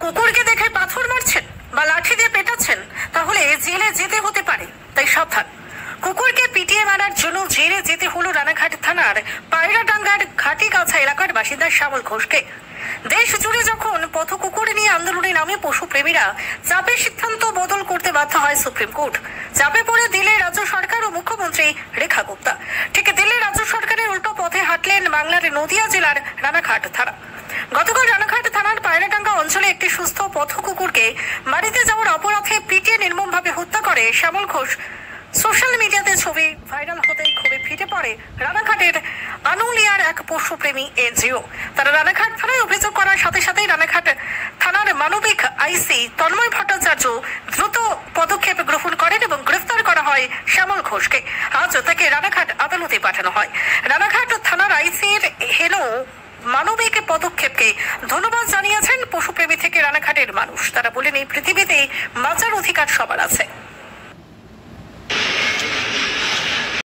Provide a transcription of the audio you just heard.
কুকুরকে দেখে পাথর মারছেন বা লাঠি দিয়ে পেটাচ্ছেন, তাহলে জেলে যেতে হতে পারে, তাই সাবধান। কুকুরকে পিটিয়ে মারার জন্য জেলে যেতে হলো রানাঘাট থানার পায়রাডাঙ্গার ঘাটিগাছা এলাকার বাসিন্দা শ্যামল ঘোষকে। দেশ জুড়ে যখন পথ কুকুর নিয়ে আন্দোলনে নামে পশুপ্রেমীরা, চাপে সিদ্ধান্ত বদল করতে বাধ্য হয় সুপ্রিম কোর্ট। চাপে পড়ে দিল্লির রাজ্য সরকার ও মুখ্যমন্ত্রী রেখা গুপ্তা। ঠিক দিল্লির রাজ্য সরকারের উল্টো পথে হাঁটলেন বাংলার নদিয়া জেলার রানাঘাট থানা। গতকাল রানাঘাট থানার পায়রাডাঙ্গা অঞ্চলে একটি সুস্থ পথ কুকুরকে বাড়িতে যাওয়ার অপরাধে পিটিয়ে নির্মমভাবে হত্যা করে শ্যামল ঘোষ। সোশ্যাল মিডিয়াতে ছবি ভাইরাল হতেই ক্ষোভে ফেটে পড়ে রানাঘাটের আনুলিয়ার এক পশুপ্রেমী এনজিও। তারা রানাঘাট থানায় অভিযোগ করার সাথে সাথেই রানাঘাট থানার মানবিক আইসি তন্ময় ভট্টাচার্য দ্রুত পদক্ষেপ গ্রহণ করেন এবং গ্রেফতার করা হয় শ্যামল ঘোষকে। আজ তাকে রানাঘাট আদালতে পাঠানো হয়। রানাঘাট থানার আইসির হেন মানবিক পদক্ষেপকে ধন্যবাদ জানিয়েছেন পশুপ্রেমী থেকে রানাঘাটের মানুষ। তারা বলেন, এই পৃথিবীতে বাঁচার অধিকার সবার আছে।